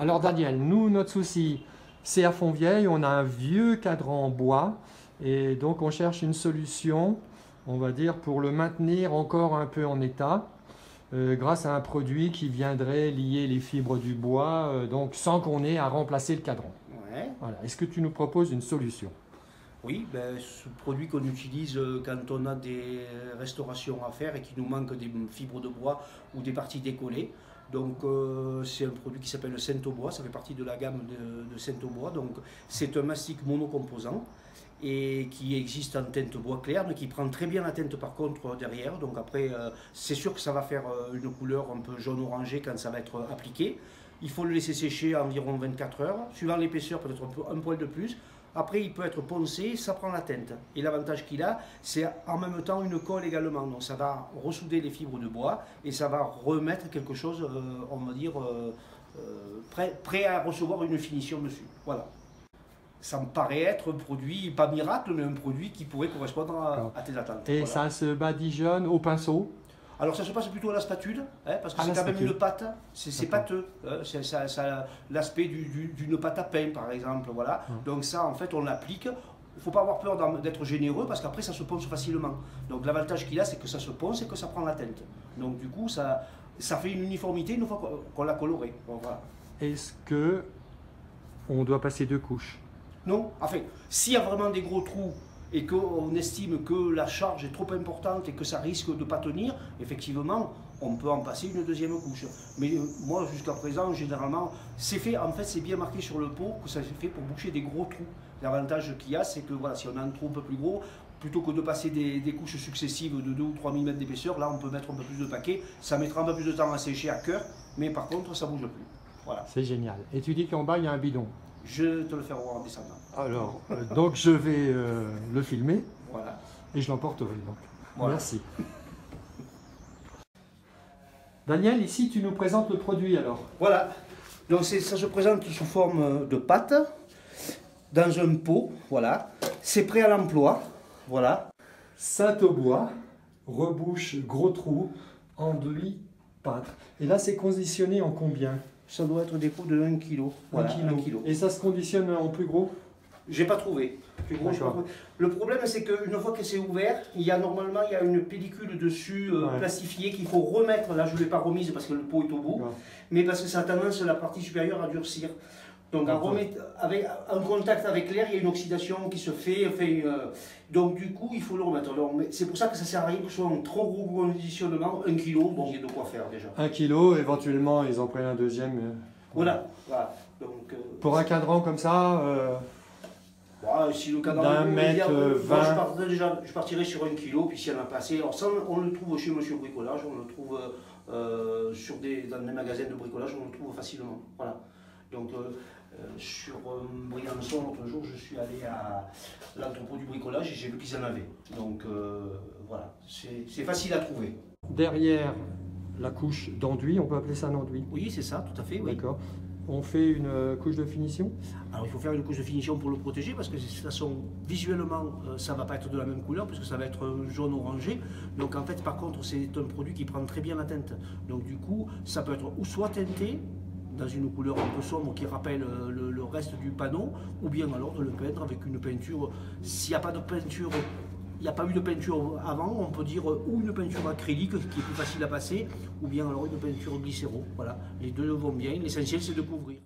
Alors Daniel, nous, notre souci, c'est à Fontvieille, on a un vieux cadran en bois et donc on cherche une solution, on va dire, pour le maintenir encore un peu en état grâce à un produit qui viendrait lier les fibres du bois, donc sans qu'on ait à remplacer le cadran. Ouais. Voilà. Est-ce que tu nous proposes une solution? Oui, ben, ce produit qu'on utilise quand on a des restaurations à faire et qu'il nous manque des fibres de bois ou des parties décollées. Donc c'est un produit qui s'appelle le Saint-Aubois, ça fait partie de la gamme de Saint-Aubois. Donc c'est un mastic monocomposant et qui existe en teinte bois clair, mais qui prend très bien la teinte par contre derrière. Donc après, c'est sûr que ça va faire une couleur un peu jaune-orangé quand ça va être appliqué. Il faut le laisser sécher à environ 24 heures, suivant l'épaisseur peut-être un poil de plus. Après, il peut être poncé, ça prend la teinte. Et l'avantage qu'il a, c'est en même temps une colle également. Donc ça va ressouder les fibres de bois et ça va remettre quelque chose, on va dire, prêt à recevoir une finition dessus. Voilà. Ça me paraît être un produit, pas miracle, mais un produit qui pourrait correspondre à tes attentes. Et voilà. ça se badigeonne au pinceau? Alors ça se passe plutôt à la spatule, hein, parce que c'est quand même une pâte, c'est pâteux, ça a l'aspect d'une pâte à pain par exemple, voilà. Donc ça en fait on l'applique, il ne faut pas avoir peur d'être généreux parce qu'après ça se ponce facilement. Donc l'avantage qu'il a c'est que ça se ponce et que ça prend la teinte. Donc du coup ça fait une uniformité une fois qu'on l'a coloré. Bon, voilà. Est-ce que on doit passer 2 couches? Non, enfin s'il y a vraiment des gros trous, et qu'on estime que la charge est trop importante et que ça risque de ne pas tenir, effectivement, on peut en passer une deuxième couche. Mais moi, jusqu'à présent, généralement, c'est fait, en fait, c'est bien marqué sur le pot que ça c'est fait pour boucher des gros trous. L'avantage qu'il y a, c'est que voilà, si on a un trou un peu plus gros, plutôt que de passer des couches successives de 2 ou 3 mm d'épaisseur, là, on peut mettre un peu plus de paquet. Ça mettra un peu plus de temps à sécher à cœur, mais par contre, ça ne bouge plus. Voilà. C'est génial. Et tu dis qu'en bas, il y a un bidon? Je te le fais voir en descendant. Alors, donc je vais le filmer voilà. Et je l'emporterai. Donc. Voilà. Merci. Daniel, ici tu nous présentes le produit alors. Voilà. Donc ça se présente sous forme de pâte dans un pot. Voilà. C'est prêt à l'emploi. Voilà. Saint-Aubois, rebouche, gros trou, enduit, pâte. Et là c'est conditionné en combien? Ça doit être des pots de 1 kg. Voilà, 1 kg. Et ça se conditionne en plus gros? J'ai pas trouvé. Le problème, c'est qu'une fois que c'est ouvert, il y a normalement une pellicule dessus plastifiée qu'il faut remettre. Là, je ne l'ai pas remise parce que le pot est au bout, mais parce que ça a tendance la partie supérieure à durcir. Donc, en contact avec l'air, il y a une oxydation qui se fait. Donc, du coup, il faut le remettre. C'est pour ça que ça sert à rien que ce soit un trop gros conditionnement. 1 kg, bon, il y a de quoi faire déjà. 1 kg, éventuellement, ils en prennent un deuxième. Voilà. Donc, pour un cadran comme ça. Si le cadran d'un mètre 20. Je partirais sur 1 kg, puis s'il y en a pas assez. Alors ça, on le trouve chez Monsieur Bricolage, on le trouve dans des magasins de bricolage, on le trouve facilement. Voilà. Donc sur Briançon, l'autre jour, je suis allé à l'entrepôt du bricolage et j'ai vu qu'ils en avaient. Donc voilà, c'est facile à trouver. Derrière la couche d'enduit, on peut appeler ça un enduit? Oui, c'est ça, tout à fait. Oui. D'accord. On fait une couche de finition? Alors il faut faire une couche de finition pour le protéger parce que de toute façon visuellement ça ne va pas être de la même couleur puisque ça va être jaune orangé. Donc en fait par contre c'est un produit qui prend très bien la teinte. Donc du coup ça peut être ou soit teinté dans une couleur un peu sombre qui rappelle le reste du panneau, ou bien alors de le peindre avec une peinture. S'il n'y a pas de peinture, il n'y a pas eu de peinture avant, on peut dire ou une peinture acrylique qui est plus facile à passer, ou bien alors une peinture glycéro. Voilà, les deux vont bien, l'essentiel c'est de couvrir.